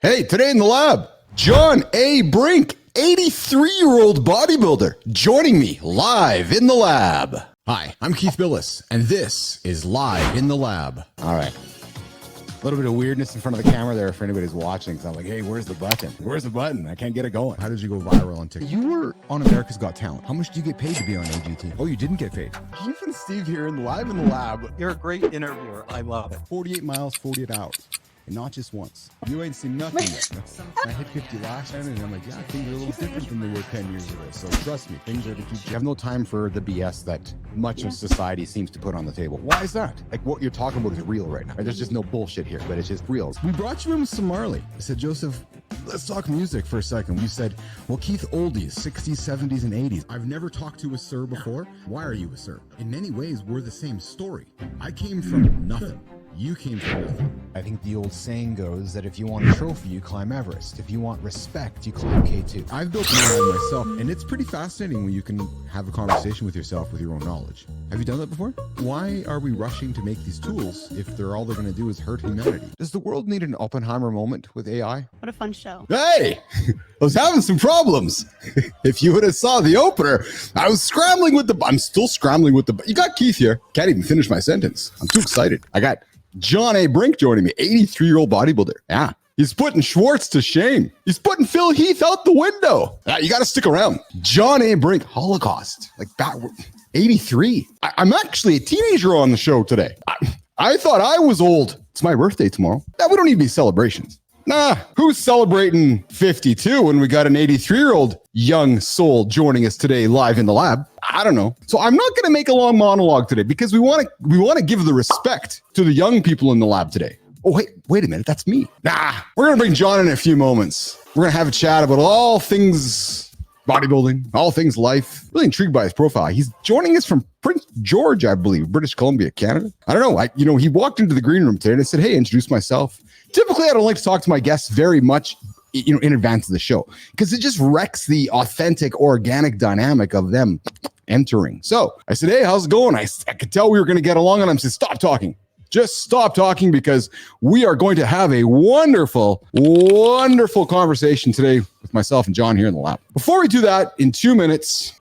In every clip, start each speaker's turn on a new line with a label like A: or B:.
A: Hey, today in the lab, John A. Brink, 83-year-old bodybuilder, joining me live in the lab. Hi, I'm Keith Billis, and this is Live in the Lab. All right. A little bit of weirdness in front of the camera there for anybody who's watching. So I'm like, hey, where's the button? Where's the button? I can't get it going. How did you go viral on TikTok? You were on America's Got Talent. How much do you get paid to be on AGT? Oh, you didn't get paid. Keith and Steve here in Live in the Lab.
B: You're a great interviewer. I love it.
A: 48 miles, 48 hours. And not just once. You ain't seen nothing yet. I hit 50 last time, and I'm like, yeah, things are a little different than they were 10 years ago. So trust me, things are to keep. You have no time for the BS that much of society seems to put on the table. Why is that? Like, what you're talking about is real right now. There's just no bullshit here, but it's just real. We brought you in with some Marley. I said, Joseph, let's talk music for a second. You said, well, Keith, oldies, 60s, 70s, and 80s. I've never talked to a sir before. Why are you a sir? In many ways, we're the same story. I came from nothing. You came from nothing. I think the old saying goes that if you want a trophy, you climb Everest. If you want respect, you climb K2. I've built an AI myself, and it's pretty fascinating when you can have a conversation with yourself with your own knowledge. Have you done that before? Why are we rushing to make these tools if they're all they're going to do is hurt humanity? Does the world need an Oppenheimer moment with AI?
C: What a fun show.
A: Hey, I was having some problems. If you would have saw the opener, I was scrambling with I'm still scrambling with you got Keith here. Can't even finish my sentence. I'm too excited. I got John A. Brink joining me, 83-year-old bodybuilder. Yeah, he's putting Schwartz to shame. He's putting Phil Heath out the window. You got to stick around. John A. Brink, Holocaust, like that, 83. I'm actually a teenager on the show today. I thought I was old. It's my birthday tomorrow. We don't need any celebrations. Nah, who's celebrating 52 when we got an 83-year-old young soul joining us today live in the lab? I don't know. So I'm not going to make a long monologue today because we want to give the respect to the young people in the lab today. Oh, wait a minute. That's me. Nah, we're going to bring John in a few moments. We're going to have a chat about all things bodybuilding, all things life. Really intrigued by his profile. He's joining us from Prince George, I believe, British Columbia, Canada. I don't know. He walked into the green room today and I said, hey, introduce myself. Typically, I don't like to talk to my guests very much, in advance of the show because it just wrecks the authentic, organic dynamic of them entering. So I said, hey, how's it going? I could tell we were going to get along, and I said, stop talking. Just stop talking because we are going to have a wonderful, wonderful conversation today with myself and John here in the lab. Before we do that, in 2 minutes,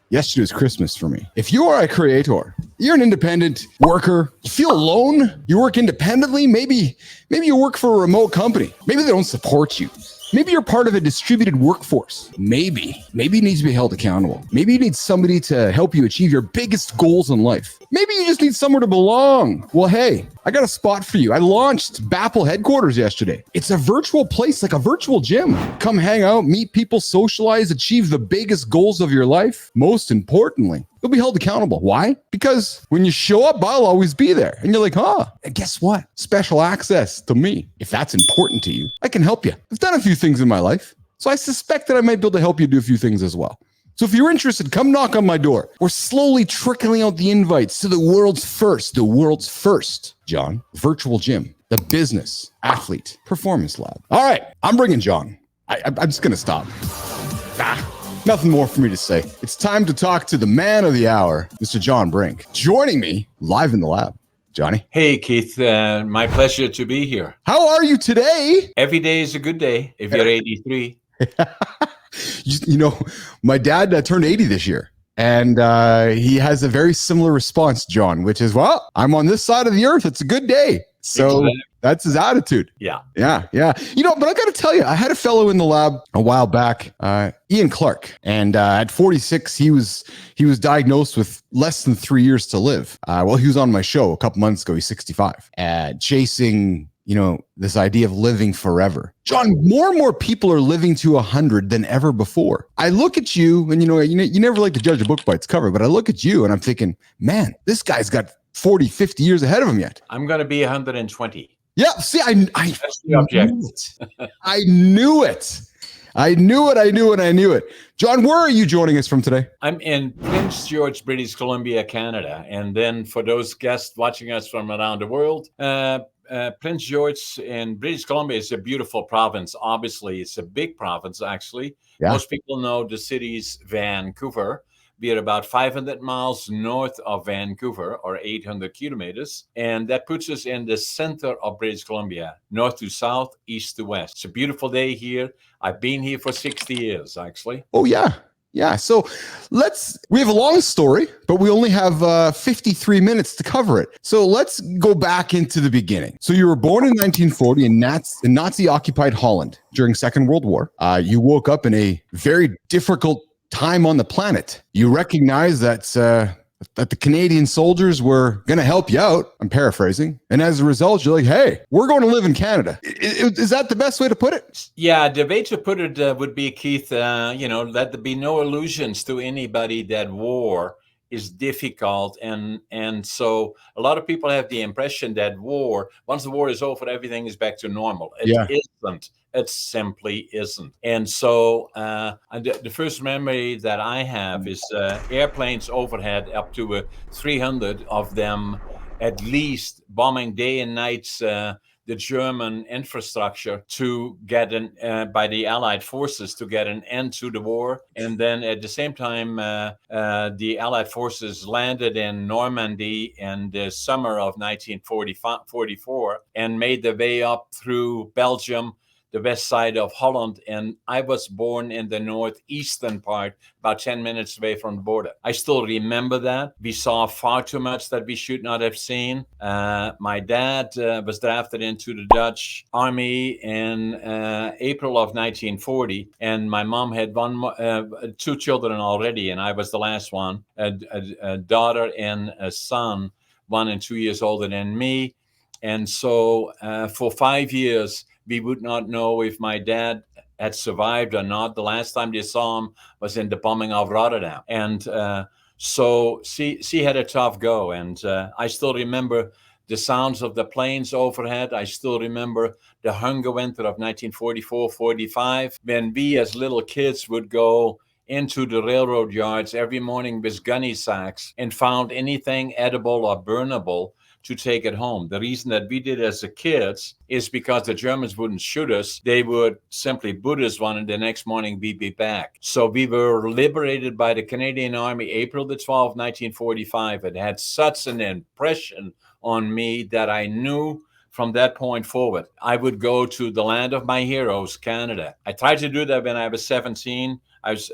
A: yesterday was Christmas for me. If you are a creator, you're an independent worker, you feel alone, you work independently, maybe you work for a remote company. Maybe they don't support you. Maybe you're part of a distributed workforce. Maybe you need to be held accountable. Maybe you need somebody to help you achieve your biggest goals in life. Maybe you just need somewhere to belong. Well, hey, I got a spot for you. I launched Bapple headquarters yesterday. It's a virtual place, like a virtual gym. Come hang out, meet people, socialize, achieve the biggest goals of your life. Most importantly, you'll be held accountable. Why? Because when you show up, I'll always be there. And you're like, and guess what? Special access to me. If that's important to you, I can help you. I've done a few things in my life, so I suspect that I might be able to help you do a few things as well. So if you're interested, come knock on my door. We're slowly trickling out the invites to the world's first, John, virtual gym, the business, athlete, performance lab. All right, I'm bringing John. I'm just going to stop. Nothing more for me to say. It's time to talk to the man of the hour, Mr. John Brink, joining me live in the lab. Johnny.
D: Hey, Keith. My pleasure to be here.
A: How are you today?
D: Every day is a good day if you're 83.
A: My dad turned 80 this year, and he has a very similar response, John, which is, well, I'm on this side of the earth. It's a good day. So that's his attitude.
D: Yeah.
A: But I got to tell you, I had a fellow in the lab a while back, Ian Clark, and at 46, he was diagnosed with less than 3 years to live. He was on my show a couple months ago. He's 65, chasing this idea of living forever. John, more and more people are living to 100 than ever before. I look at you, and you never like to judge a book by its cover, but I look at you and I'm thinking, man, this guy's got 40, 50 years ahead of him yet.
D: I'm going to be 120.
A: Yeah, see, I
D: That's the object.
A: I knew it. I knew it. John, where are you joining us from today?
D: I'm in Prince George, British Columbia, Canada. And then for those guests watching us from around the world, Prince George in British Columbia is a beautiful province. Obviously, it's a big province, actually. Yeah. Most people know the city's Vancouver, We are about 500 miles north of Vancouver, or 800 kilometers. And that puts us in the center of British Columbia, north to south, east to west. It's a beautiful day here. I've been here for 60 years, actually.
A: Oh, yeah. Yeah. So we have a long story, but we only have 53 minutes to cover it. So let's go back into the beginning. So you were born in 1940 in Nazi-occupied Holland during Second World War. You woke up in a very difficult time on the planet. You recognize that the Canadian soldiers were going to help you out. I'm paraphrasing. And as a result, you're like, hey, we're going to live in Canada. Is that the best way to put it?
D: Yeah, the way to put it would be, Keith, let there be no illusions to anybody that war is difficult. And so a lot of people have the impression that once the war is over, everything is back to normal. It isn't. It simply isn't. And so the first memory that I have is airplanes overhead, up to 300 of them at least, bombing day and nights the German infrastructure to get by the Allied forces to get an end to the war. And then at the same time, the Allied forces landed in Normandy in the summer of 1944 and made their way up through Belgium, the west side of Holland, and I was born in the northeastern part, about 10 minutes away from the border. I still remember that. We saw far too much that we should not have seen. My dad was drafted into the Dutch army in April of 1940, and my mom had two children already, and I was the last one, a daughter and a son, 1 and 2 years older than me. And so for 5 years, we would not know if my dad had survived or not. The last time they saw him was in the bombing of Rotterdam. And so she had a tough go. And I still remember the sounds of the planes overhead. I still remember the hunger winter of 1944-45, when we as little kids would go into the railroad yards every morning with gunny sacks and found anything edible or burnable to take it home. The reason that we did as a kids is because the Germans wouldn't shoot us. They would simply boot us one, and the next morning we'd be back. So we were liberated by the Canadian Army April the 12th, 1945. It had such an impression on me that I knew from that point forward, I would go to the land of my heroes, Canada. I tried to do that when I was 17.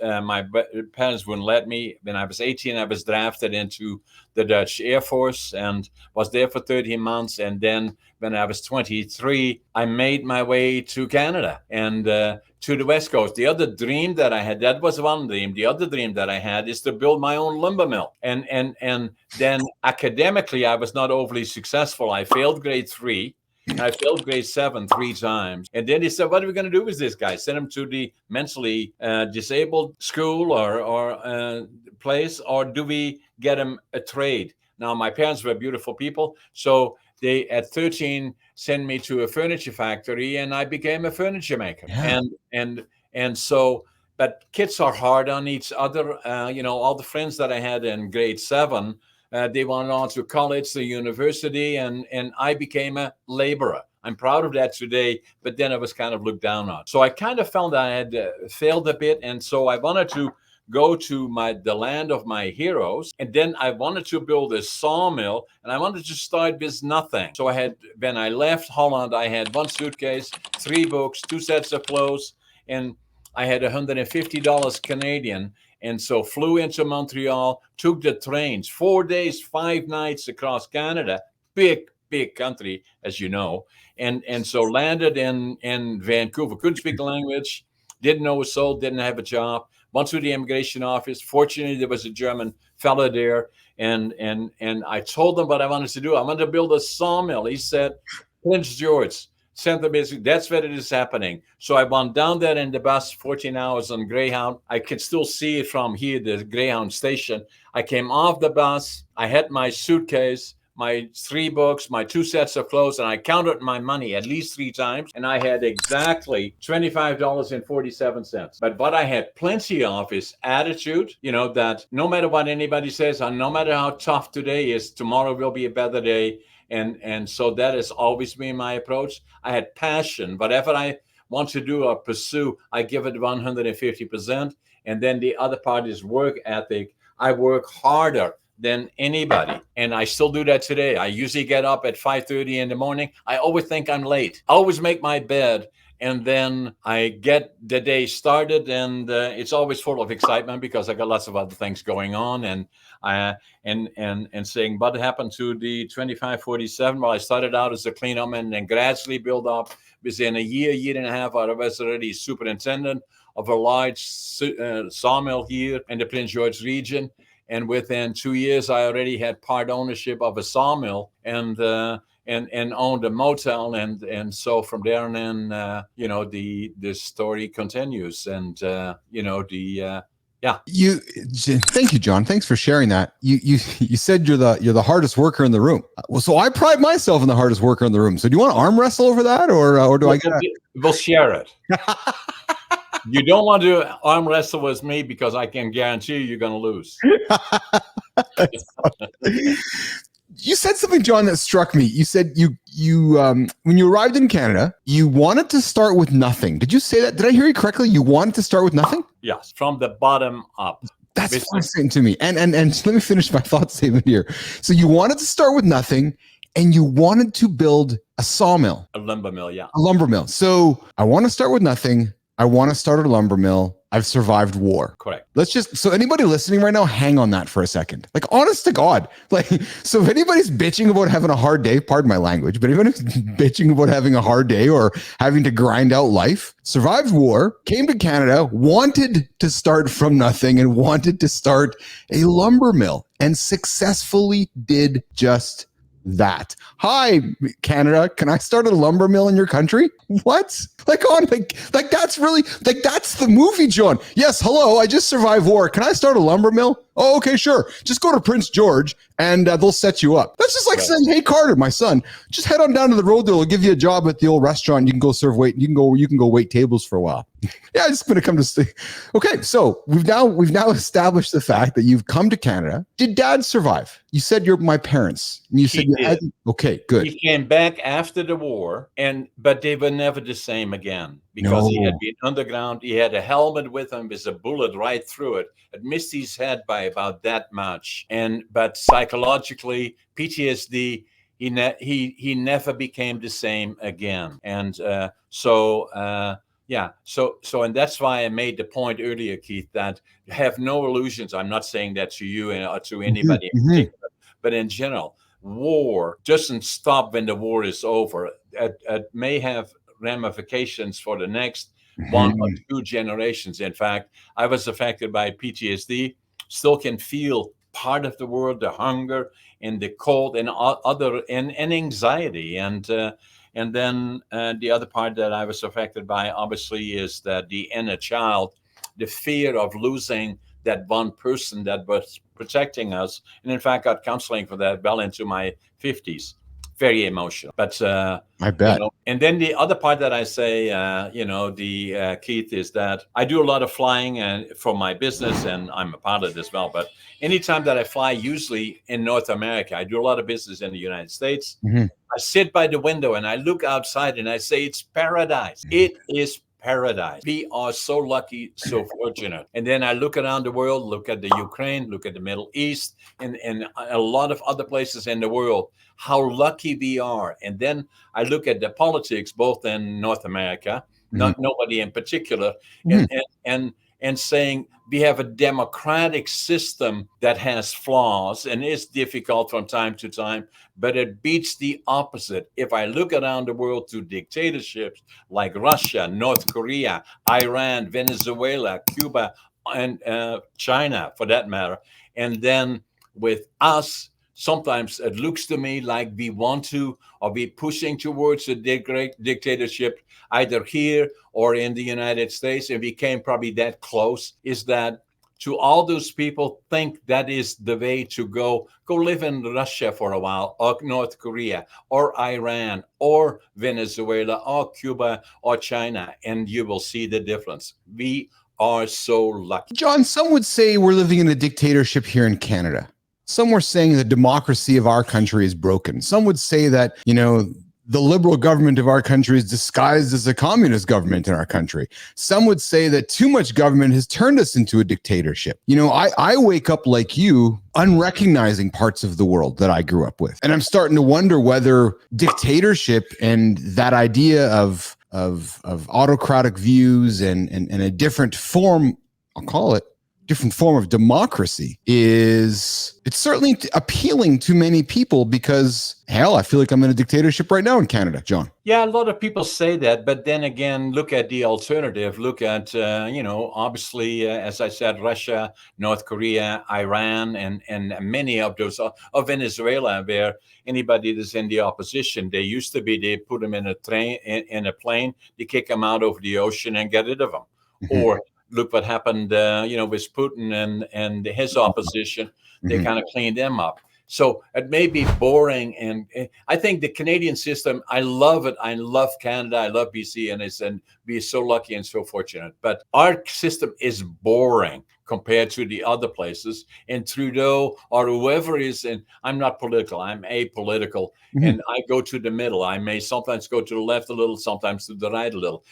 D: My parents wouldn't let me. When I was 18, I was drafted into the Dutch Air Force and was there for 13 months. And then when I was 23, I made my way to Canada and to the West Coast. The other dream that I had, that was one dream. The other dream that I had is to build my own lumber mill. And then academically, I was not overly successful. I failed grade 3. And I failed grade 7 3 times. And then he said, what are we going to do with this guy? Send him to the mentally disabled school or place, or do we get him a trade? Now, my parents were beautiful people. So they, at 13, sent me to a furniture factory, and I became a furniture maker.
A: Yeah.
D: And so, but kids are hard on each other. All the friends that I had in grade 7, they went on to college, to university, and I became a laborer. I'm proud of that today, but then I was kind of looked down on. So I kind of felt I had failed a bit, and so I wanted to go to the land of my heroes, and then I wanted to build a sawmill, and I wanted to start with nothing. So when I left Holland, I had 1 suitcase, 3 books, 2 sets of clothes, and I had $150 Canadian. And so flew into Montreal, took the trains, 4 days, 5 nights across Canada, big country, as you know. And so landed in Vancouver, couldn't speak the language, didn't know a soul, didn't have a job, went to the immigration office. Fortunately, there was a German fella there. And I told him what I wanted to do. I wanted to build a sawmill. He said, Prince George, Center Basic, that's where it is happening. So I went down there in the bus, 14 hours on Greyhound. I could still see it from here, the Greyhound station. I came off the bus. I had my suitcase, my 3 books, my 2 sets of clothes, and I counted my money at least 3 times. And I had exactly $25.47. But what I had plenty of is attitude, that no matter what anybody says, and no matter how tough today is, tomorrow will be a better day. And so that has always been my approach. I had passion. Whatever I want to do or pursue, I give it 150%. And then the other part is work ethic. I work harder than anybody, and I still do that today. I usually get up at 5:30 in the morning. I always think I'm late. I always make my bed, and then I get the day started, and it's always full of excitement because I got lots of other things going on. And saying what happened to the 2547? Well, I started out as a cleanup and then gradually built up. Within a year and a half, I was already superintendent of a large sawmill here in the Prince George region. And within 2 years, I already had part ownership of a sawmill and owned a motel. And so from there on in, the story continues. And, yeah.
A: Thank you, John. Thanks for sharing that. You said you're the hardest worker in the room. Well, so I pride myself in the hardest worker in the room. So do you want to arm wrestle over that, or do I get?
D: We'll share it. You don't want to arm wrestle with me because I can guarantee you're going to lose.
A: You said something, John, that struck me. You said you when you arrived in Canada, you wanted to start with nothing. Did you say that? Did I hear you correctly? You wanted to start with nothing?
D: Yes, from the bottom up.
A: That's fascinating to me. And let me finish my thought statement here. So you wanted to start with nothing, and you wanted to build a sawmill.
D: A lumber mill, yeah.
A: A lumber mill. So I want to start with nothing. I want to start a lumber mill. I've survived war.
D: Correct.
A: So anybody listening right now, hang on that for a second. Like, honest to God. Like, so if anybody's bitching about having a hard day, pardon my language, but anybody's bitching about having a hard day or having to grind out life, survived war, came to Canada, wanted to start from nothing and wanted to start a lumber mill and successfully did just that. Hi, Canada. Can I start a lumber mill in your country? What? Like that's really like that's the movie, John. Yes, hello. I just survived war. Can I start a lumber mill? Oh, okay, sure. Just go to Prince George and they'll set you up. That's just like saying, hey, Carter, my son, just head on down to the road. They'll give you a job at the old restaurant. You can go serve wait. You can go wait tables for a while. Yeah, I'm just going to come to stay. Okay, so we've now established the fact that you've come to Canada. Did Dad survive? You said you're my parents. And you said you had. Okay, good.
D: He came back after the war, but they were never the same again because he had been underground. He had a helmet with him with a bullet right through it. It missed his head by about that much. But psychologically, PTSD. He never became the same again. And so and that's why I made the point earlier, Keith, that have no illusions. I'm not saying that to you or to anybody in particular, but in general, war doesn't stop when the war is over. It may have ramifications for the next 1 or 2 generations. In fact, I was affected by PTSD, still can feel part of the world, the hunger and the cold and other and anxiety. And then the other part that I was affected by, obviously, is that the inner child, the fear of losing that one person that was protecting us. And in fact, got counseling for that well into my 50s. Very emotional. But
A: I bet.
D: And then the other part that I say, Keith, is that I do a lot of flying for my business, and I'm a pilot as well. But anytime that I fly, usually in North America, I do a lot of business in the United States. I sit by the window and I look outside and I say, it's paradise. It is paradise. We are so lucky, so fortunate. And then I look around the world, look at the Ukraine, look at the Middle East, and a lot of other places in the world, how lucky we are. And then I look at the politics, both in North America, not nobody in particular, and saying we have a democratic system that has flaws and is difficult from time to time, but it beats the opposite. If I look around the world to dictatorships like Russia, North Korea, Iran, Venezuela, Cuba, and China, for that matter, and then with us, sometimes it looks to me like we want to, or we're pushing towards a dictatorship, either here or in the United States, and we came probably that close, is that to all those people think that is the way to go live in Russia for a while, or North Korea, or Iran, or Venezuela, or Cuba, or China, and you will see the difference. We are so lucky.
A: John, some would say we're living in a dictatorship here in Canada. Some were saying the democracy of our country is broken. Some would say that, the liberal government of our country is disguised as a communist government in our country. Some would say that too much government has turned us into a dictatorship. You know, I wake up like you, unrecognizing parts of the world that I grew up with. And I'm starting to wonder whether dictatorship and that idea of autocratic views and a different form, I'll call it, different form of democracy it's certainly appealing to many people because hell, I feel like I'm in a dictatorship right now in Canada, John.
D: Yeah, a lot of people say that, but then again, look at the alternative. Look at, obviously, as I said, Russia, North Korea, Iran, and many of those, of Venezuela, where anybody that's in the opposition, they used to be, they put them in a train, in a plane, they kick them out over the ocean and get rid of them. Or look what happened, with Putin and his opposition. They kind of cleaned them up. So it may be boring, and I think the Canadian system, I love it. I love Canada. I love BC, and we're so lucky and so fortunate. But our system is boring compared to the other places. And Trudeau or whoever is, and I'm not political, I'm apolitical, and I go to the middle. I may sometimes go to the left a little, sometimes to the right a little.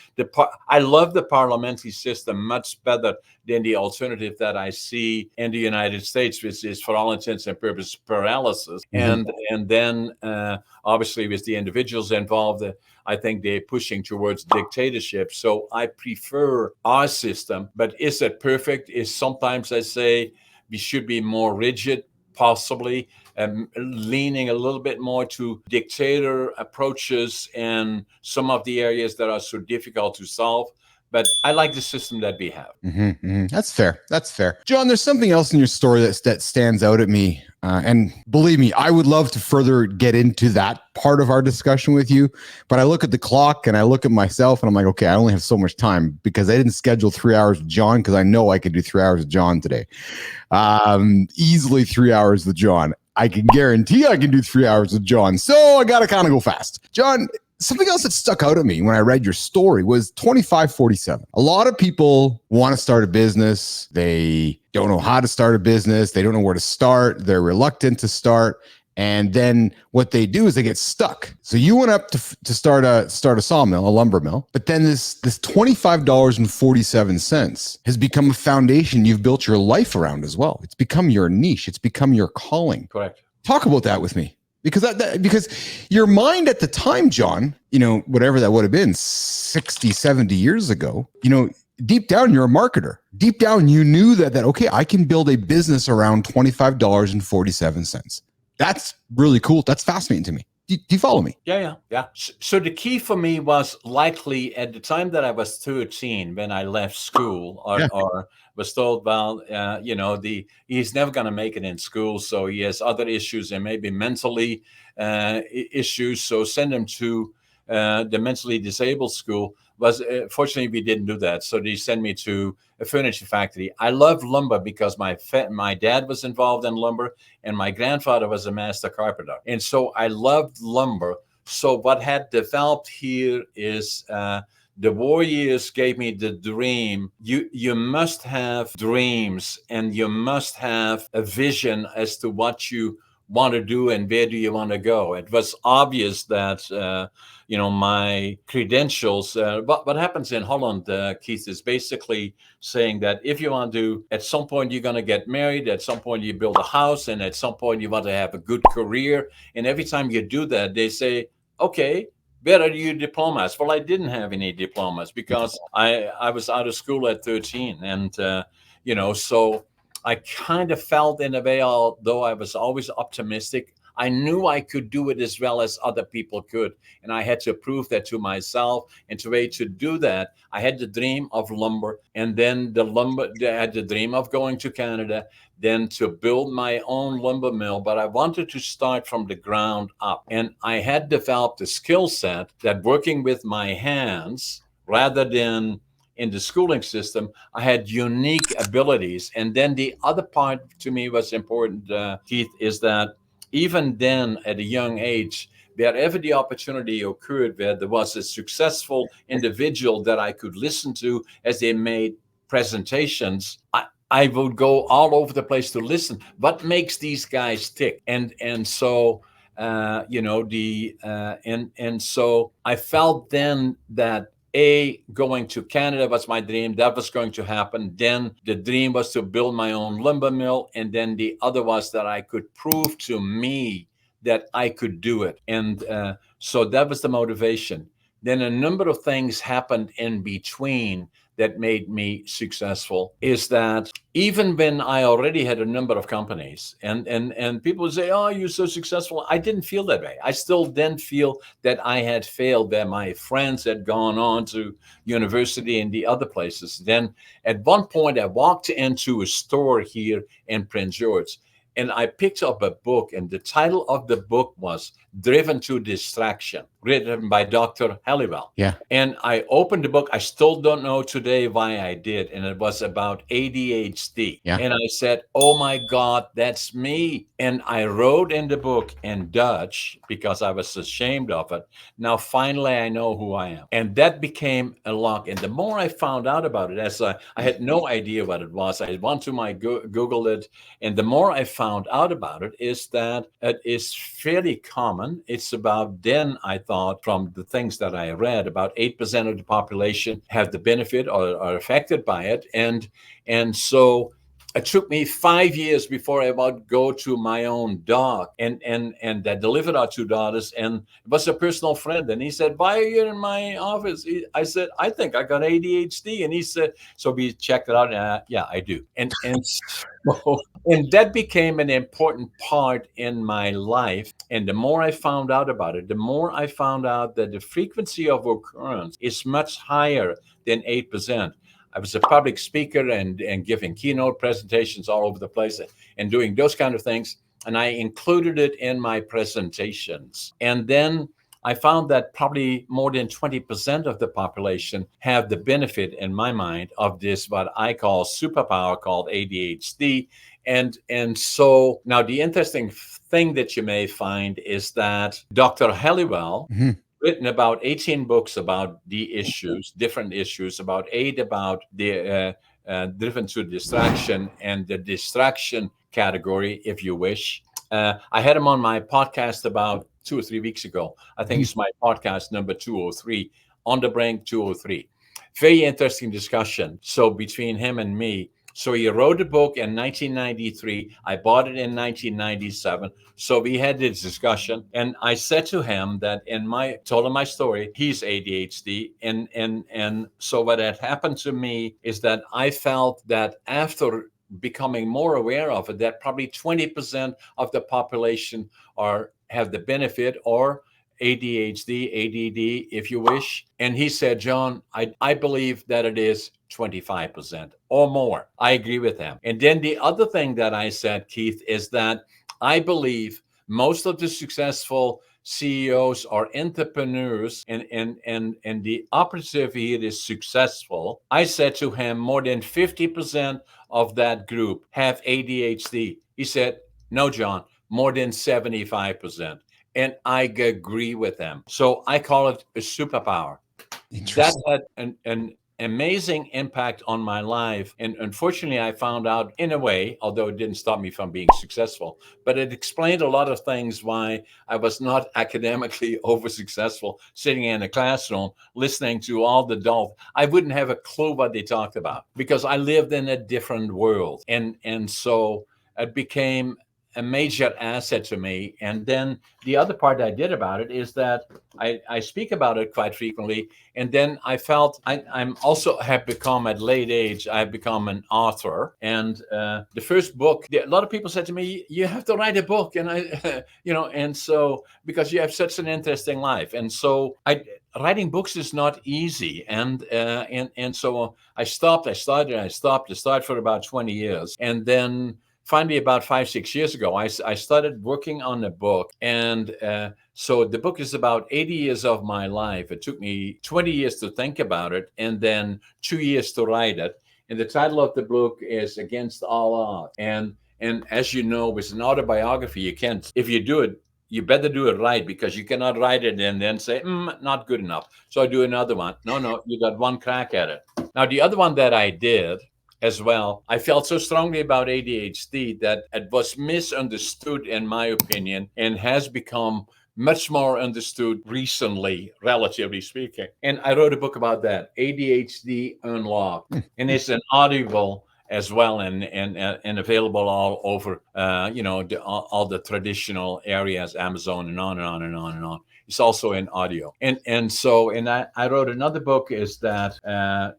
D: I love the parliamentary system much better than the alternative that I see in the United States, which is, for all intents and purposes, paralysis. And then obviously with the individuals involved, I think they're pushing towards dictatorship. So I prefer our system, but is it perfect? Is sometimes I say we should be more rigid, possibly, leaning a little bit more to dictator approaches in some of the areas that are so difficult to solve. But I like the system that we have.
A: That's fair. That's fair. John, there's something else in your story that stands out at me. And believe me, I would love to further get into that part of our discussion with you. But I look at the clock and I look at myself and I'm like, okay, I only have so much time because I didn't schedule 3 hours with John because I know I could do 3 hours with John today. Easily 3 hours with John. I can guarantee I can do 3 hours with John. So I got to kind of go fast. John, something else that stuck out at me when I read your story was 2547. A lot of people want to start a business. They don't know how to start a business. They don't know where to start. They're reluctant to start. And then what they do is they get stuck. So you went up to start a sawmill, a lumber mill, but then this $25.47 has become a foundation you've built your life around as well. It's become your niche. It's become your calling.
D: Correct.
A: Talk about that with me. Because because your mind at the time, John, whatever that would have been 60, 70 years ago, deep down, you're a marketer. Deep down, you knew that okay, I can build a business around $25.47. That's really cool. That's fascinating to me. Do you follow me?
D: Yeah. So the key for me was likely at the time that I was 13 when I left school or was told, well, he's never going to make it in school. So he has other issues and maybe mentally issues. So send him to the mentally disabled school. Fortunately, we didn't do that. So they sent me to a furniture factory. I love lumber because my dad was involved in lumber and my grandfather was a master carpenter. And so I loved lumber. So what had developed here is the war years gave me the dream. You must have dreams and you must have a vision as to what you want to do and where do you want to go. It was obvious that my credentials, what happens in Holland, Keith, is basically saying that if you want to, at some point you're going to get married, at some point you build a house, and at some point you want to have a good career. And every time you do that, they say, okay, where are your diplomas? Well, I didn't have any diplomas because I was out of school at 13. And, so I kind of felt in a way, although I was always optimistic, I knew I could do it as well as other people could. And I had to prove that to myself. And to do that, I had the dream of lumber. And then I had the dream of going to Canada, then to build my own lumber mill. But I wanted to start from the ground up. And I had developed a skill set that working with my hands rather than in the schooling system, I had unique abilities. And then the other part to me was important, Keith, is that even then at a young age, wherever the opportunity occurred, where there was a successful individual that I could listen to as they made presentations, I would go all over the place to listen. What makes these guys tick? And so and so I felt then that going to Canada was my dream. That was going to happen. Then the dream was to build my own lumber mill. And then the other was that I could prove to me that I could do it. And so that was the motivation. Then a number of things happened in between that made me successful. Is that even when I already had a number of companies, and people would say, "Oh, you're so successful," I didn't feel that way. I still didn't feel that I had failed, that my friends had gone on to university and the other places. Then at one point, I walked into a store here in Prince George, and I picked up a book, and the title of the book was Driven to Distraction, written by Dr. Halliwell.
A: Yeah.
D: And I opened the book. I still don't know today why I did. And it was about ADHD.
A: Yeah.
D: And I said, "Oh my God, that's me." And I wrote in the book in Dutch because I was ashamed of it. Now, finally, I know who I am. And that became a lock. And the more I found out about it, as I had no idea what it was, I went to my Google it. And the more I found out about it, is that it is fairly common. It's about, then I thought, from the things that I read, about 8% of the population have the benefit or are affected by it. And so it took me 5 years before I would go to my own doc, and I delivered our 2 daughters, and it was a personal friend, and he said, "Why are you in my office?" I said, "I think I got ADHD," and he said, so we checked it out, and yeah, I do, and so, and that became an important part in my life. And the more I found out about it, the more I found out that the frequency of occurrence is much higher than 8%. I was a public speaker and giving keynote presentations all over the place and doing those kind of things. And I included it in my presentations. And then I found that probably more than 20% of the population have the benefit, in my mind, of this, what I call superpower, called ADHD. And so now the interesting thing that you may find is that Dr. Halliwell, written about 18 books about the issues, different issues, about 8 about the driven to distraction and the distraction category, if you wish. I had him on my podcast about 2 or 3 weeks ago. I think it's my podcast number 203, On the Brink 203. Very interesting discussion. So between him and me. So he wrote a book in 1993. I bought it in 1997. So we had this discussion, and I said to him that told him my story. He's ADHD, and so what had happened to me is that I felt that after becoming more aware of it, that probably 20% of the population have the benefit, or ADHD, ADD, if you wish. And he said, "John, I believe that it is 25% or more." I agree with him. And then the other thing that I said, Keith, is that I believe most of the successful CEOs are entrepreneurs, and the operative here is successful. I said to him, more than 50% of that group have ADHD. He said, "No, John, more than 75%. And I agree with them. So I call it a superpower. That had an amazing impact on my life. And unfortunately, I found out, in a way, although it didn't stop me from being successful, but it explained a lot of things why I was not academically over successful, sitting in a classroom, listening to all the adults. I wouldn't have a clue what they talked about because I lived in a different world. And so it became a major asset to me. And then the other part I did about it is that I speak about it quite frequently. And then I felt I'm also have become, at late age, I've become an author. And the first book, a lot of people said to me, "You have to write a book." And I, and so, because you have such an interesting life. And so writing books is not easy. And so I stopped, I started for about 20 years. And then finally, about 5-6 years ago, I started working on a book. And so the book is about 80 years of my life. It took me 20 years to think about it, and then 2 years to write it. And the title of the book is Against All Odds. And as you know, with an autobiography, you can't, if you do it, you better do it right, because you cannot write it and then say, "Not good enough, so I do another one." No, you got one crack at it. Now, the other one that I did, as well. I felt so strongly about ADHD that it was misunderstood, in my opinion, and has become much more understood recently, relatively speaking. And I wrote a book about that, ADHD Unlocked, and it's an audible as well, and available all over, all the traditional areas, Amazon, and on and on and on and on. It's also in audio, and I wrote another book. Is that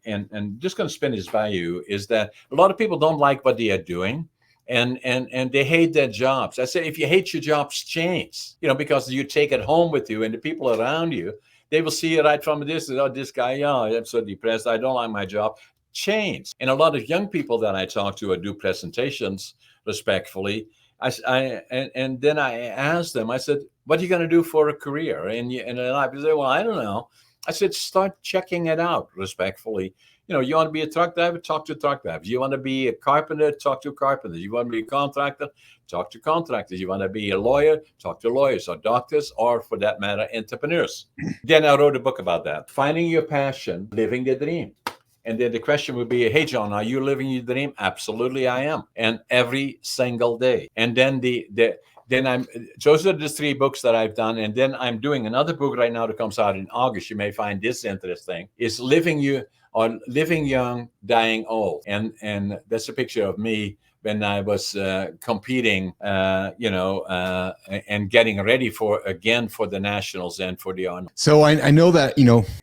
D: and just going to spin his value is that a lot of people don't like what they are doing, and they hate their jobs. I say, if you hate your jobs, change. Because you take it home with you, and the people around you, they will see it right from this. Oh, this guy, yeah, I'm so depressed. I don't like my job. Change. And a lot of young people that I talk to, I do presentations respectfully. And then I asked them, I said, what are you going to do for a career? And I say, well, I don't know. I said, start checking it out respectfully. You want to be a truck driver, talk to truck drivers. You want to be a carpenter, talk to carpenters. You want to be a contractor, talk to contractors. You want to be a lawyer, talk to lawyers or doctors, or for that matter, entrepreneurs. Then I wrote a book about that. Finding your passion, living the dream. And then the question would be, hey, John, are you living your dream? Absolutely, I am. And every single day. And then those are the 3 books that I've done. And then I'm doing another book right now that comes out in August. You may find this interesting. Is Living Young, Dying Old. And that's a picture of me when I was competing, and getting ready for the nationals and for the Arnold.
A: So I know that,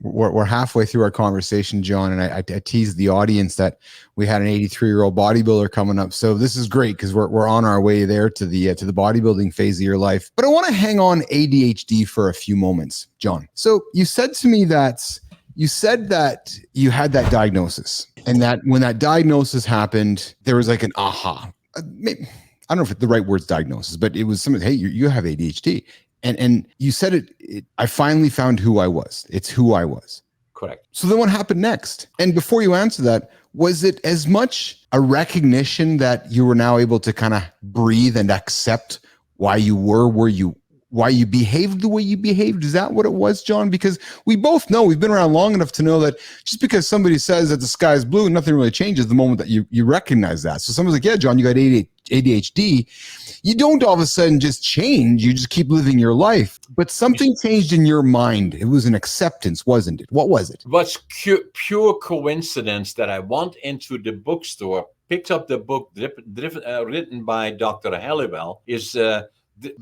A: we're halfway through our conversation, John, and I teased the audience that we had an 83-year-old bodybuilder coming up. So this is great because we're on our way there to the bodybuilding phase of your life. But I want to hang on ADHD for a few moments, John. So you said to me that you had that diagnosis, and that when that diagnosis happened, there was like an aha. Maybe, I don't know if the right word's diagnosis, but it was something. Hey, you have ADHD, and you said it. I finally found who I was. It's who I was.
D: Correct.
A: So then, what happened next? And before you answer that, was it as much a recognition that you were now able to kind of breathe and accept why you were why you behaved the way you behaved? Is that what it was, John? Because we both know, we've been around long enough to know that just because somebody says that the sky is blue, nothing really changes the moment that you recognize that. So someone's like, yeah, John, you got ADHD. You don't all of a sudden just change. You just keep living your life. But something changed in your mind. It was an acceptance, wasn't it? What was it?
D: It was pure coincidence that I went into the bookstore, picked up the book written by Dr. Halliwell, is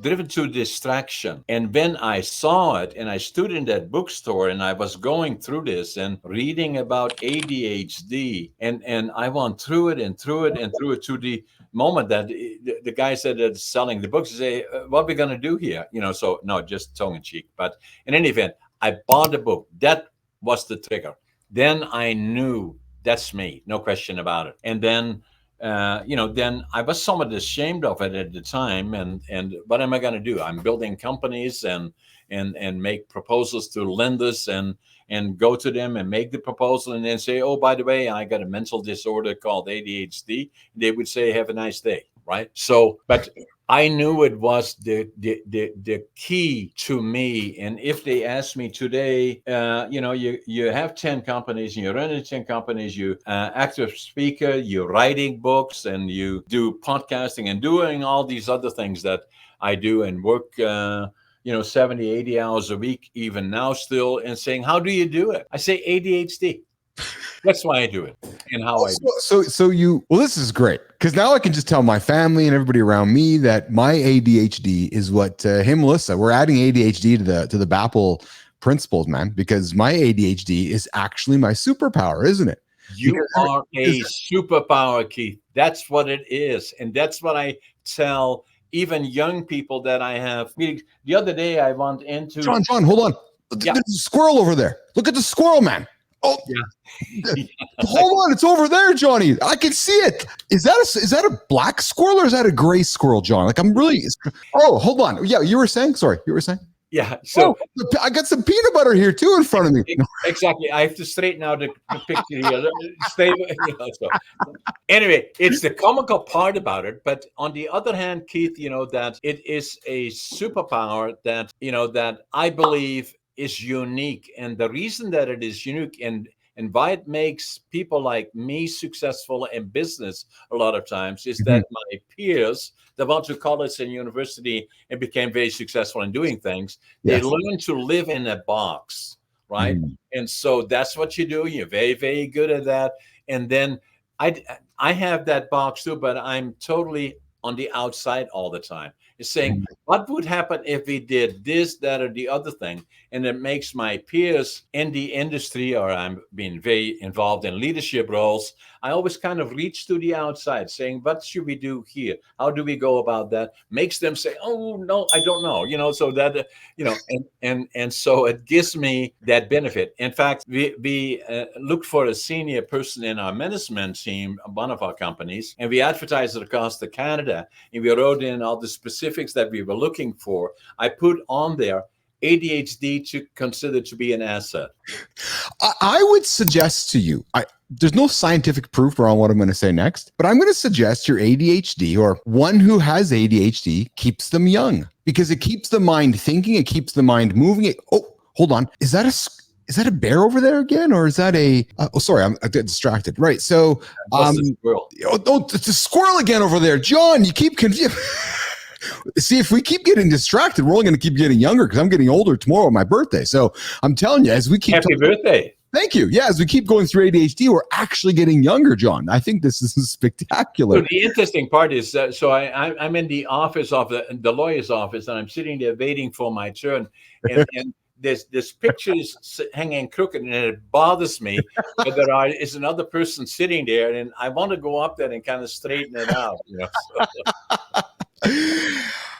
D: Driven to Distraction. And when I saw it, and I stood in that bookstore, and I was going through this and reading about ADHD, and I went through it and through it and through it to the moment that the guy said that's selling the books, say, what are we going to do here? So no, just tongue in cheek. But in any event, I bought the book. That was the trigger. Then I knew that's me, no question about it. And then then I was somewhat ashamed of it at the time. And what am I going to do? I'm building companies and make proposals to lenders and go to them and make the proposal and then say, oh, by the way, I got a mental disorder called ADHD. They would say, have a nice day. Right. So, but I knew it was the key to me. And if they asked me today, you have 10 companies, and you're running 10 companies, you active speaker, you're writing books, and you do podcasting and doing all these other things that I do and work, 70, 80 hours a week, even now still, and saying, how do you do it? I say ADHD. That's why I do it and how I do it.
A: So this is great because now I can just tell my family and everybody around me that my ADHD is what Melissa, we're adding ADHD to the Bapple principles, man, because my ADHD is actually my superpower, isn't it?
D: You are a superpower, Keith. That's what it is. And that's what I tell even young people that I have meetings. The other day I went into
A: John, hold on. Yeah. There's a squirrel over there. Look at the squirrel, man. Oh, yeah. Hold on, it's over there, Johnny. I can see it. Is that a black squirrel or is that a gray squirrel, John? Like I'm really. Oh, hold on. Yeah, you were saying. Sorry, you were saying.
D: Yeah. So
A: I got some peanut butter here too in front of me.
D: Exactly. I have to straighten out the picture here. So. Anyway, it's the comical part about it. But on the other hand, Keith, that it is a superpower that I believe is unique. And the reason that it is unique, and And why it makes people like me successful in business a lot of times is that my peers that went to college and university and became very successful in doing things, they
A: Yes.
D: learn to live in a box, right? And so that's what you do. You're very, very good at that. And then I have that box too, but I'm totally on the outside all the time. It's saying, what would happen if we did this, that, or the other thing? And it makes my peers in the industry, or I'm being very involved in leadership roles, I always kind of reach to the outside saying, what should we do here? How do we go about that? Makes them say, oh, no, I don't know. So that, and so it gives me that benefit. In fact, we looked for a senior person in our management team, one of our companies, and we advertised it across the Canada, and we wrote in all the specifics that we were looking for. I put on there ADHD to consider to be an asset.
A: I would suggest to you, there's no scientific proof around what I'm going to say next, but I'm going to suggest your ADHD, or one who has ADHD, keeps them young, because it keeps the mind thinking, it keeps the mind moving. Oh, hold on. Is that a bear over there again? Or is that sorry, I get distracted. Right. So,
D: Squirrel.
A: It's a squirrel again over there. John, you keep confused. See, if we keep getting distracted, we're only going to keep getting younger, because I'm getting older tomorrow on my birthday. So I'm telling you, as we keep
D: Happy birthday.
A: Thank you. Yeah, as we keep going through ADHD, we're actually getting younger, John. I think this is spectacular.
D: So the interesting part is, I'm in the office of the lawyer's office, and I'm sitting there waiting for my turn, and this picture is hanging crooked, and it bothers me that there is another person sitting there, and I want to go up there and kind of straighten it out.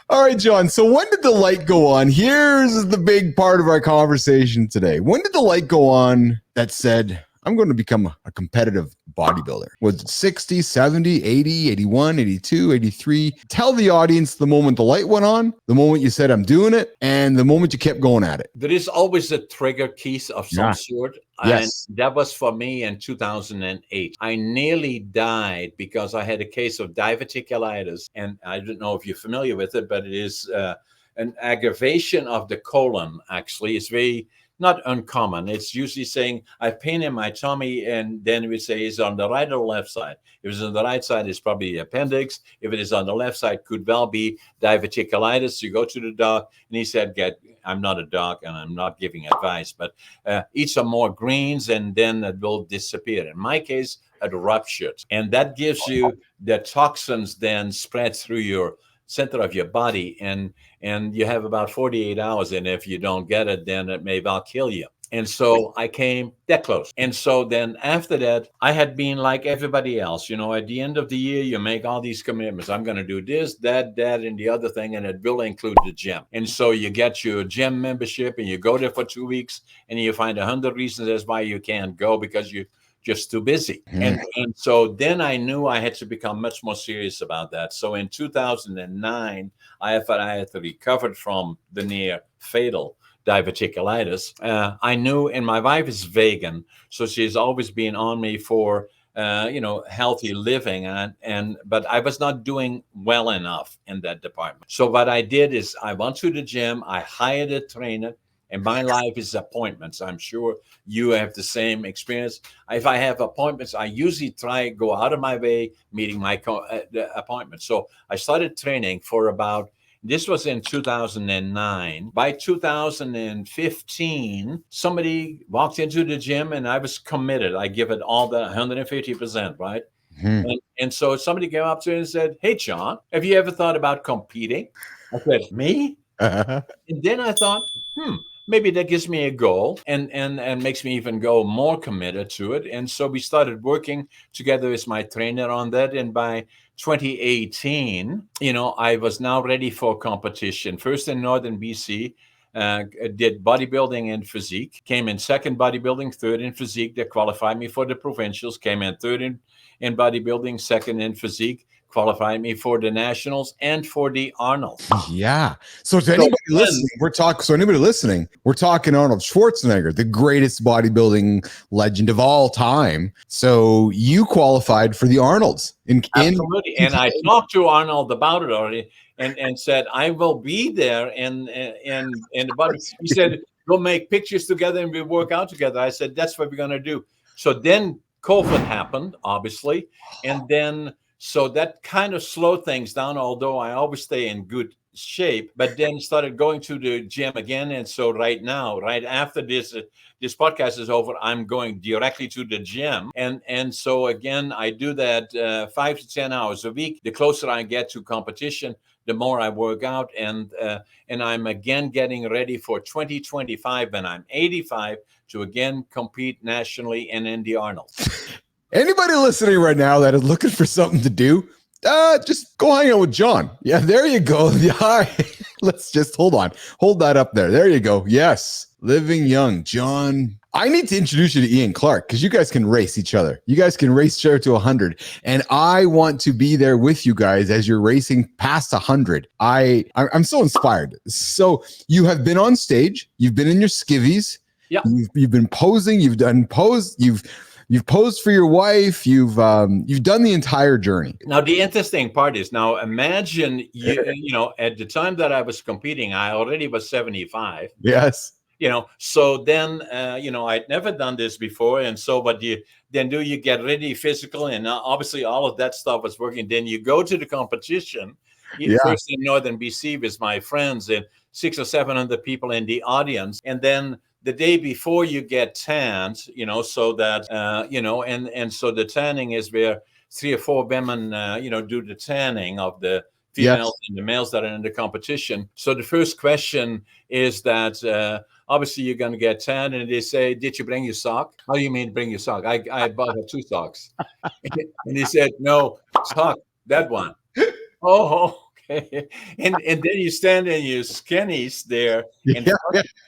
A: All right, John. So when did the light go on? Here's the big part of our conversation today. When did the light go on that said, I'm going to become a competitive bodybuilder? Was it 60, 70, 80, 81, 82, 83? Tell the audience the moment the light went on, the moment you said, I'm doing it, and the moment you kept going at it.
D: There is always a trigger keys of some sort.
A: Yes.
D: And that was for me in 2008. I nearly died because I had a case of diverticulitis. And I don't know if you're familiar with it, but it is an aggravation of the colon, actually. It's very not uncommon. It's usually saying, I have pain in my tummy, and then we say, is it on the right or left side? If it's on the right side, it's probably the appendix. If it is on the left side, could well be diverticulitis. You go to the doc, and he said, I'm not a doc, and I'm not giving advice, but eat some more greens, and then it will disappear. In my case, it ruptured. And that gives you the toxins then spread through your center of your body, and you have about 48 hours, and if you don't get it, then it may well kill you. And so I came that close. And so then after that, I had been like everybody else. At the end of the year, you make all these commitments. I'm going to do this, that, and the other thing, and it will include the gym. And so you get your gym membership, and you go there for 2 weeks, and you find 100 reasons as why you can't go, because you just too busy. And so then I knew I had to become much more serious about that. So in 2009, after I had recovered from the near fatal diverticulitis, I knew, and my wife is vegan, so she's always been on me for healthy living, but I was not doing well enough in that department. So what I did is I went to the gym, I hired a trainer. And my life is appointments. I'm sure you have the same experience. If I have appointments, I usually go out of my way meeting my appointments. So I started training for this was in 2009. By 2015, somebody walked into the gym, and I was committed. I give it all the 150%, right? And so somebody came up to me and said, hey, John, have you ever thought about competing? I said, me? And then I thought, maybe that gives me a goal and makes me even go more committed to it. And so we started working together as my trainer on that. And by 2018, I was now ready for competition. First in Northern BC, did bodybuilding and physique, came in second bodybuilding, third in physique. That qualified me for the provincials, came in third in bodybuilding, second in physique, qualified me for the nationals and for the Arnold.
A: Yeah. So to anybody listening, we're talking Arnold Schwarzenegger, the greatest bodybuilding legend of all time. So you qualified for the Arnolds.
D: Absolutely. And I talked to Arnold about it already, and said, I will be there in the body. He said, we'll make pictures together and we'll work out together. I said, that's what we're going to do. So then COVID happened, obviously. And then, so that kind of slowed things down, although I always stay in good shape, but then started going to the gym again. And so right now, right after this podcast is over, I'm going directly to the gym. And so again, I do that 5 to 10 hours a week. The closer I get to competition, the more I work out, and I'm again getting ready for 2025 when I'm 85 to again compete nationally and in the Arnold.
A: Anybody listening right now that is looking for something to do, just go hang out with John. Yeah, there you go. Hi. Let's just hold that up there. There you go. Yes, living young, John. I need to introduce you to Ian Clark because you guys can race each other. You guys can race each other to 100, and I want to be there with you guys as you're racing past 100. I'm so inspired. So you have been on stage. You've been in your skivvies.
D: Yeah.
A: You've been posing. You've done pose. You've posed for your wife. You've done the entire journey.
D: Now, the interesting part is, now imagine you know, at the time that I was competing, I already was 75.
A: Yes.
D: You know, so then, you know, I'd never done this before. And so, but you get ready physical, and obviously all of that stuff was working. Then you go to the competition. First in Northern BC with my friends, and 600 or 700 people in the audience. And then the day before you get tanned, you know, so that, you know, and so the tanning is where 3 or 4 women, you know, do the tanning of the females and the males that are in the competition. So the first question is that, obviously you're going to get tanned, and they say, did you bring your sock? How do you mean bring your sock? I bought her 2 socks. And he said, no, sock, that one. Oh, okay. And then you stand in your skinnies there and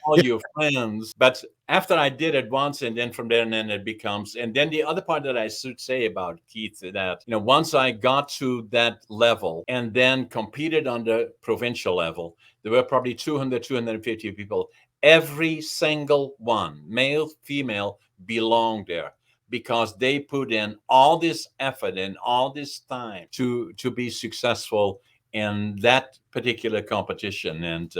D: all your friends. But after I did it once, and then from there, and then it becomes, and then the other part that I should say about Keith, that, you know, once I got to that level and then competed on the provincial level, there were probably 200, 250 people. Every single one, male, female, belonged there, because they put in all this effort and all this time to be successful in that particular competition. And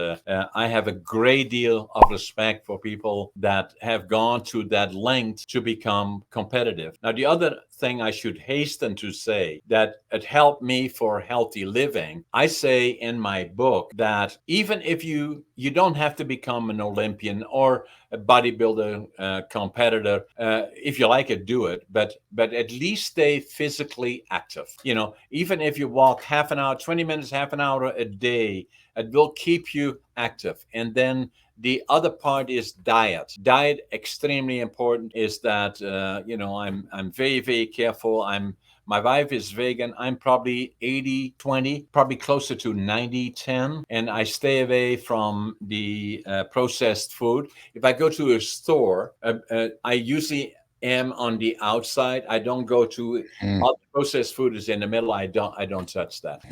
D: I have a great deal of respect for people that have gone to that length to become competitive. Now, the other thing I should hasten to say, that it helped me for healthy living. I say in my book that even if you don't have to become an Olympian or a bodybuilder competitor, if you like it, do it, but at least stay physically active. You know, even if you walk half an hour, 20 minutes, half an hour a day, it will keep you active. And then the other part is diet. Diet, extremely important, is that, you know, I'm very, very careful. My wife is vegan. I'm probably 80-20, probably closer to 90-10. And I stay away from the processed food. If I go to a store, I usually am on the outside. I don't go to all the processed food is in the middle. I don't touch that.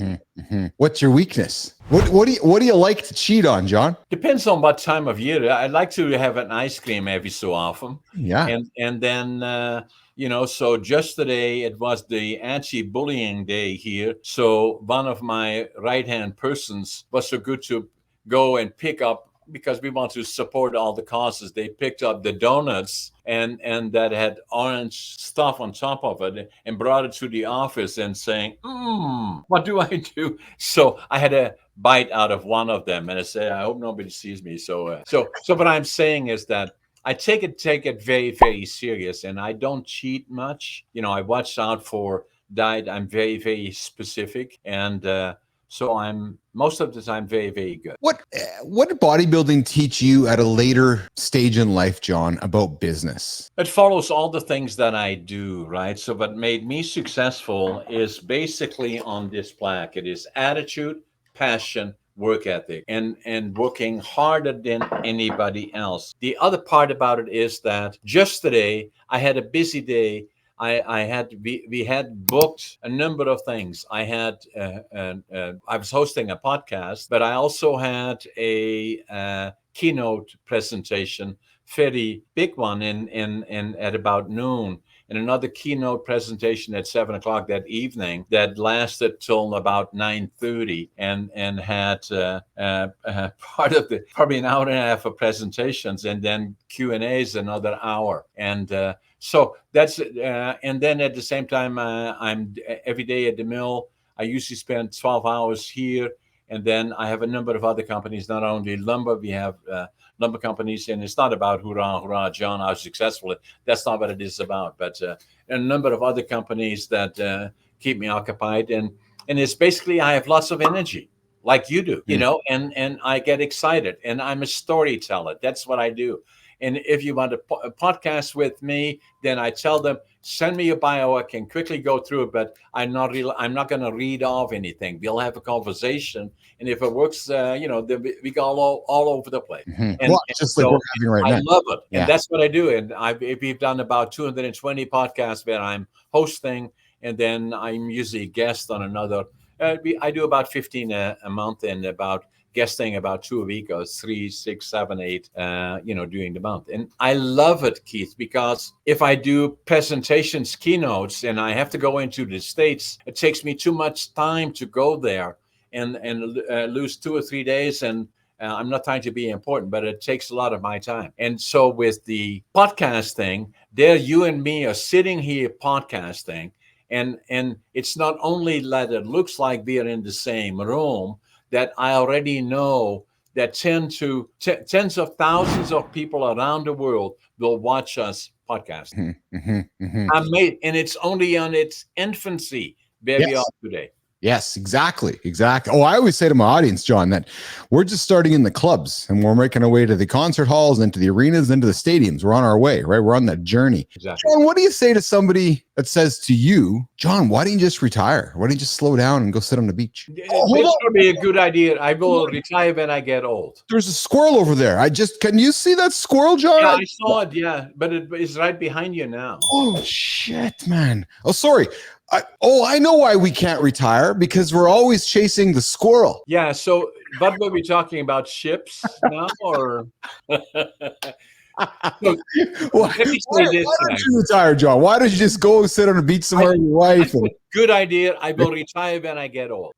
A: What's your weakness? What do you like to cheat on, John?
D: Depends on what time of year. I like to have an ice cream every so often.
A: Yeah.
D: And then you know, so just today it was the anti-bullying day here. So one of my right-hand persons was so good to go and pick up, because we want to support all the causes. They picked up the donuts and that had orange stuff on top of it, and brought it to the office and saying, what do I do? So I had a bite out of one of them, and I said, I hope nobody sees me. So what I'm saying is that I take it very, very serious, and I don't cheat much. You know, I watch out for diet. I'm very, very specific, and so I'm most of the time very, very good.
A: What did bodybuilding teach you at a later stage in life, John, about business?
D: It follows all the things that I do, right? So what made me successful is basically on this plaque. It is attitude, passion, work ethic, and working harder than anybody else. The other part about it is that just today I had a busy day. We had booked a number of things. I was hosting a podcast, but I also had a keynote presentation, very big one, in at about noon, and another keynote presentation at 7:00 that evening that lasted till about 9:30, and had part of the probably an hour and a half of presentations, and then Q&As another hour, and So that's and then at the same time, I'm every day at the mill. I usually spend 12 hours here, and then I have a number of other companies. Not only lumber, we have lumber companies, and it's not about hurrah, John, how successful. That's not what it is about. But a number of other companies that keep me occupied, and it's basically I have lots of energy, like you do, you know, and I get excited, and I'm a storyteller. That's what I do. And if you want a podcast with me, then I tell them, send me your bio. I can quickly go through it, but I'm not going to read off anything. We'll have a conversation, and if it works, you know, then we go all over the place.
A: Mm-hmm.
D: And,
A: well, just like
D: so
A: we're having right now.
D: I love it, and that's what I do. And we've done about 220 podcasts where I'm hosting, and then I'm usually a guest on another. I do about 15 a month, and about guesting about 2 a week, or 3, 6, 7, 8, you know, during the month. And I love it, Keith, because if I do presentations, keynotes, and I have to go into the States, it takes me too much time to go there and lose 2 or 3 days. And I'm not trying to be important, but it takes a lot of my time. And so with the podcast thing, there you and me are sitting here podcasting. And it's not only that it looks like we are in the same room, that I already know that tens of thousands of people around the world will watch us podcast. And it's only on its infancy where we are today.
A: Yes, exactly. Oh, I always say to my audience, John, that we're just starting in the clubs and we're making our way to the concert halls and to the arenas and to the stadiums. We're on our way, right? We're on that journey.
D: Exactly.
A: John, what do you say to somebody that says to you, John, why don't you just retire? Why don't you just slow down and go sit on the beach?
D: This would be a good idea. I will retire when I get old.
A: There's a squirrel over there. Can you see that squirrel, John?
D: Yeah, I saw it. Yeah, but it is right behind you now.
A: Oh, shit, man. Oh, sorry. I know why we can't retire, because we're always chasing the squirrel.
D: Yeah. So, what were we talking about? Ships now, or?
A: Why don't you retire, John? Why don't you just go sit on the beach somewhere with your wife?
D: Good idea. I will retire when I get old.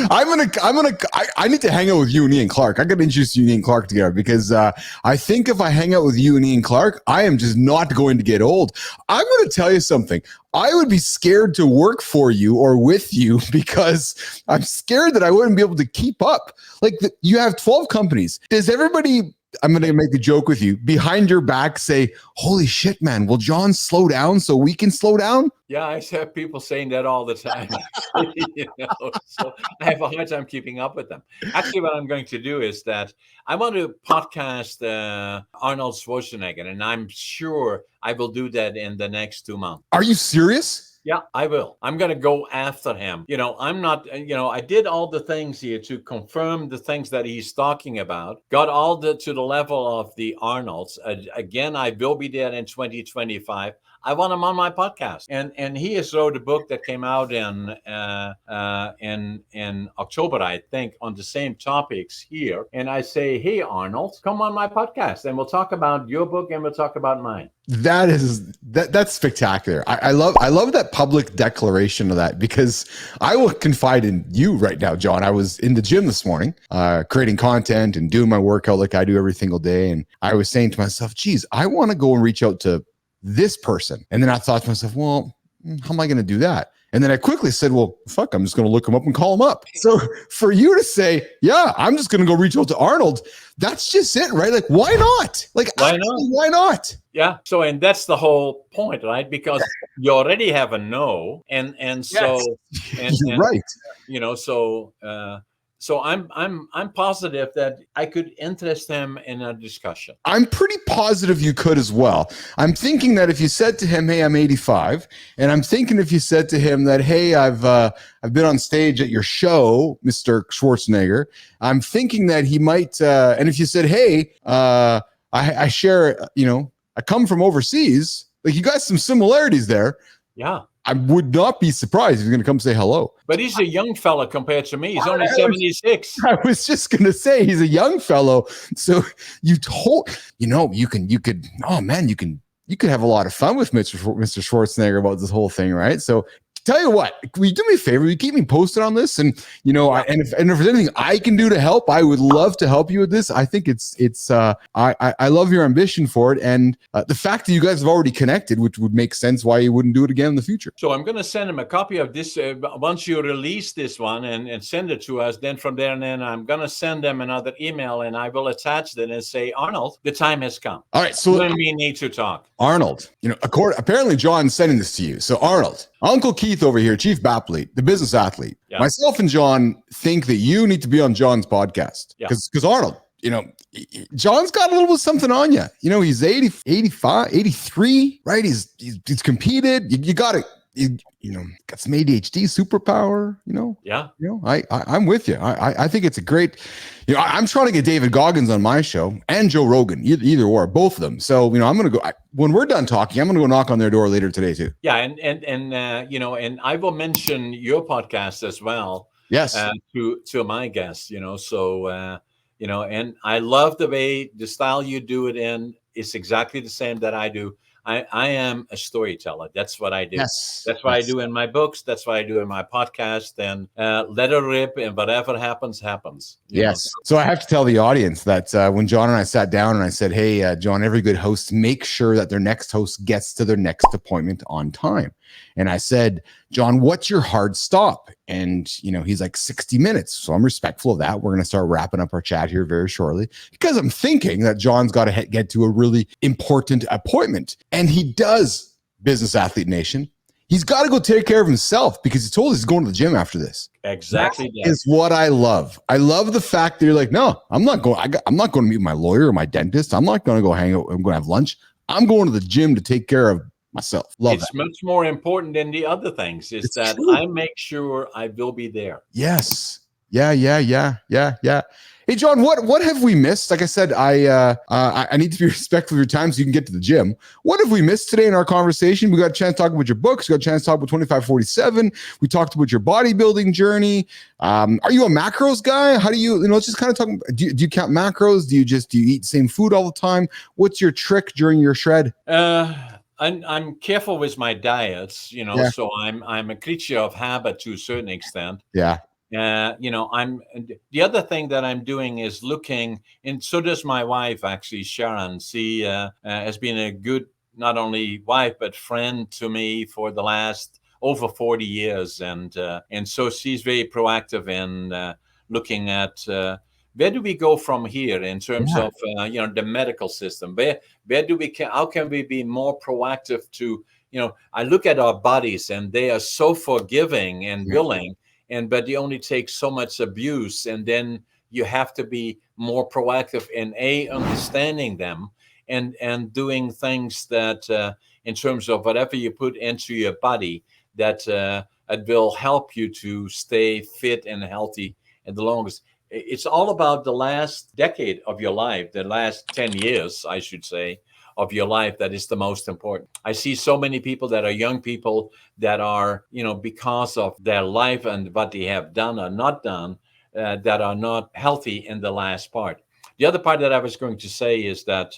A: I need to hang out with you and Ian Clark. I got to introduce you and Ian Clark together, because I think if I hang out with you and Ian Clark, I am just not going to get old. I'm going to tell you something. I would be scared to work for you or with you, because I'm scared that I wouldn't be able to keep up. Like you have 12 companies. Does everybody, I'm going to make a joke with you, behind your back say, holy shit, man, will John slow down so we can slow down?
D: Yeah, I have people saying that all the time. You know, so I have a hard time keeping up with them. Actually, what I'm going to do is that I want to podcast Arnold Schwarzenegger, and I'm sure I will do that in the next 2 months.
A: Are you serious?
D: Yeah, I will. I'm going to go after him. You know, I'm not, you know, I did all the things here to confirm the things that he's talking about, got all to the level of the Arnolds. Again, I will be there in 2025. I want him on my podcast. And he has wrote a book that came out in October, I think, on the same topics here. And I say, hey, Arnold, come on my podcast and we'll talk about your book and we'll talk about mine.
A: That's spectacular. I love that public declaration of that, because I will confide in you right now, John. I was in the gym this morning, creating content and doing my workout like I do every single day. And I was saying to myself, geez, I want to go and reach out to this person. And then I thought to myself, well, how am I going to do that? And then I quickly said, well, fuck, I'm just going to look him up and call him up. So for you to say, yeah, I'm just going to go reach out to Arnold, that's just it, right? Like, why not? Like, why not?
D: Yeah. So, and that's the whole point, right? Because you already have a no. And so,
A: yes. You're right.
D: You know, so I'm positive that I could interest him in a discussion.
A: I'm pretty positive you could as well. I'm thinking that if you said to him, hey, I'm 85, and I'm thinking if you said to him that, hey, I've been on stage at your show, Mr. Schwarzenegger, I'm thinking that he might, and if you said, hey, I share, you know, I come from overseas, like you got some similarities there.
D: Yeah.
A: I would not be surprised if he's going to come say hello.
D: But he's a young fella compared to me. He's only 76.
A: I was just going to say he's a young fellow. So you could have a lot of fun with Mr. Schwarzenegger about this whole thing, right? So tell you what, will you do me a favor? Will you keep me posted on this? And if there's anything I can do to help, I would love to help you with this. I think I love your ambition for it, and the fact that you guys have already connected, which would make sense why you wouldn't do it again in the future.
D: So I'm going to send him a copy of this once you release this one and send it to us. Then from there, and then I'm going to send them another email, and I will attach that and say, Arnold, the time has come.
A: All right, so
D: when we need to talk.
A: Arnold, apparently John's sending this to you. So Arnold, Uncle Keith over here, Chief Bapple, the business athlete. Yeah. Myself and John think that you need to be on John's podcast because Arnold, John's got a little bit something on you. He's 80, 85, 83, right? He's competed. You got it. Got some ADHD, superpower,
D: Yeah.
A: I'm with you. I think it's a great, I'm trying to get David Goggins on my show and Joe Rogan, either or, both of them. So, I'm going to go, when we're done talking, I'm going to go knock on their door later today too.
D: Yeah. And I will mention your podcast as well.
A: Yes.
D: To my guests, so, and I love the style you do it in. It's exactly the same that I do. I am a storyteller. That's what I do.
A: Yes.
D: That's what I do in my books. That's what I do in my podcast. And let it rip, and whatever happens, happens.
A: Yes. So I have to tell the audience that when John and I sat down and I said, hey, John, every good host, make sure that their next host gets to their next appointment on time. And I said, John, what's your hard stop? And, he's like 60 minutes. So I'm respectful of that. We're going to start wrapping up our chat here very shortly because I'm thinking that John's got to get to a really important appointment. And he does, Business Athlete Nation. He's got to go take care of himself because he's told he's going to the gym after this.
D: Exactly.
A: That is what I love. I love the fact that you're like, no, I'm not going to meet my lawyer or my dentist. I'm not going to go hang out. I'm going to have lunch. I'm going to the gym to take care of myself.
D: It's much more important than the other things. It's that true. I make sure I will be there.
A: Yes. Yeah. Hey, John, what have we missed? Like I said, I need to be respectful of your time so you can get to the gym. What have we missed today in our conversation? We got a chance to talk about your books. We got a chance to talk about 2547. We talked about your bodybuilding journey. Are you a macros guy? How do you, let's just kind of talk. Do you count macros? Do you eat the same food all the time? What's your trick during your shred?
D: I'm careful with my diets, so I'm a creature of habit to a certain extent.
A: Yeah.
D: I'm the other thing that I'm doing is looking, and so does my wife, actually, Sharon. She has been a good, not only wife, but friend to me for the last over 40 years. And so she's very proactive in looking at where do we go from here in terms of the medical system? Where do how can we be more proactive to, I look at our bodies and they are so forgiving and willing, but they only take so much abuse, and then you have to be more proactive in understanding them and doing things that in terms of whatever you put into your body that it will help you to stay fit and healthy at the longest. It's all about the last decade of your life, the last 10 years, I should say, of your life that is the most important. I see so many people that are young people that are, because of their life and what they have done or not done, that are not healthy in the last part. The other part that I was going to say is that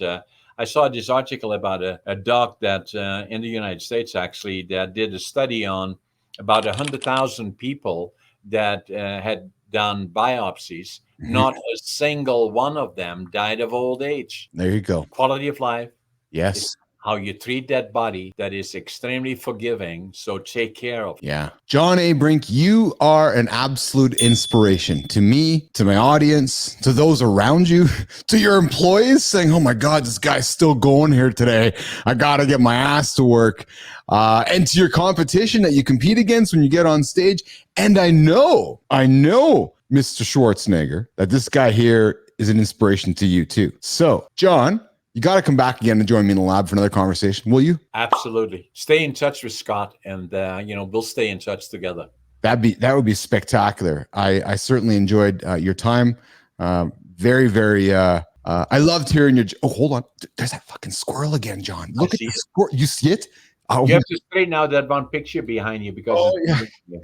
D: I saw this article about a doc that in the United States, actually, that did a study on about 100,000 people that had done biopsies. Not a single one of them died of old age.
A: There you go.
D: Quality of life.
A: Yes.
D: How you treat that body that is extremely forgiving. So take care of it.
A: Yeah. John A. Brink, you are an absolute inspiration to me, to my audience, to those around you, to your employees saying, oh my God, this guy's still going here today. I got to get my ass to work. And to your competition that you compete against when you get on stage. And I know, Mr. Schwarzenegger, that this guy here is an inspiration to you too. So, John, you got to come back again and join me in the lab for another conversation. Will you?
D: Absolutely. Stay in touch with Scott, and we'll stay in touch together.
A: That would be spectacular. I certainly enjoyed your time. Very, very. I loved hearing your. Oh, hold on. There's that fucking squirrel again, John. Look at the squirrel. You see it?
D: Oh, you have to straighten out that one picture behind you because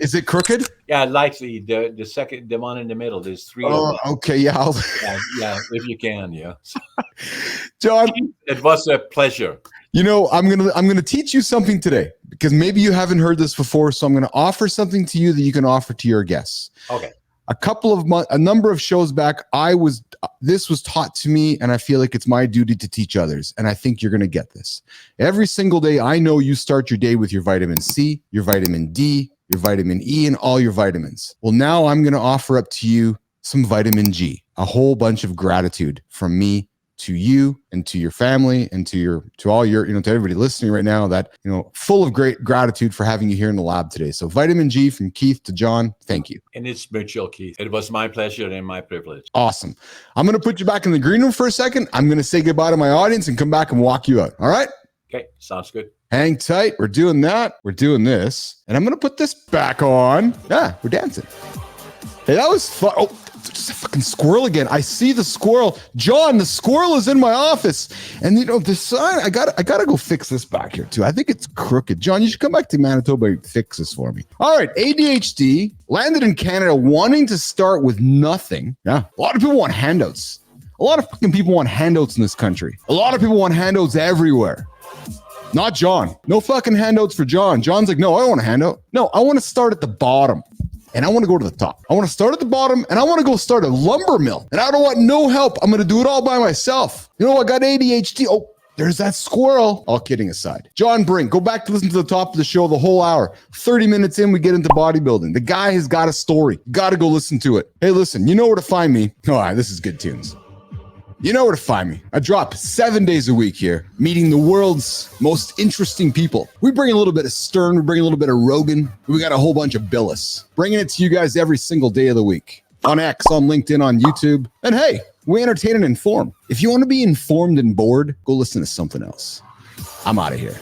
A: Is it crooked?
D: Yeah, likely the one in the middle. There's three.
A: Oh, okay, yeah.
D: Yeah, if you can, yeah.
A: John,
D: it was a pleasure.
A: You know, I'm gonna teach you something today because maybe you haven't heard this before. So I'm gonna offer something to you that you can offer to your guests.
D: Okay.
A: A number of shows back, this was taught to me, and I feel like it's my duty to teach others. And I think you're gonna get this. Every single day, I know you start your day with your vitamin C, your vitamin D, your vitamin E, and all your vitamins. Well, now I'm gonna offer up to you some vitamin G, a whole bunch of gratitude from me to you and to your family and to all your, to everybody listening right now, that, full of great gratitude for having you here in the lab today. So vitamin G from Keith to John, thank you.
D: And it's mutual, Keith. It was my pleasure and my privilege.
A: Awesome. I'm going to put you back in the green room for a second. I'm going to say goodbye to my audience and come back and walk you out. All right?
D: Okay. Sounds good.
A: Hang tight. We're doing that. We're doing this. And I'm going to put this back on. Yeah, we're dancing. Hey, that was fun. Oh, there's a fucking squirrel again. I see the squirrel. John, the squirrel is in my office. And the sign, I gotta go fix this back here too. I think it's crooked. John, you should come back to Manitoba and fix this for me. All right, ADHD, landed in Canada wanting to start with nothing. Yeah, a lot of people want handouts. A lot of fucking people want handouts in this country. A lot of people want handouts everywhere. Not John. No fucking handouts for John. John's like, no, I don't want a handout. No, I want to start at the bottom. And I want to go to the top. I want to start at the bottom, and I want to go start a lumber mill. And I don't want no help. I'm going to do it all by myself. I got ADHD. Oh, there's that squirrel. All kidding aside. John Brink, go back to listen to the top of the show, the whole hour. 30 minutes in, we get into bodybuilding. The guy has got a story. Got to go listen to it. Hey, listen, you know where to find me. All right, this is good tunes. You know where to find me. I drop 7 days a week here, meeting the world's most interesting people. We bring a little bit of Stern, we bring a little bit of Rogan, we got a whole bunch of Bilous. Bringing it to you guys every single day of the week. On X, on LinkedIn, on YouTube. And hey, we entertain and inform. If you want to be informed and bored, go listen to something else. I'm out of here.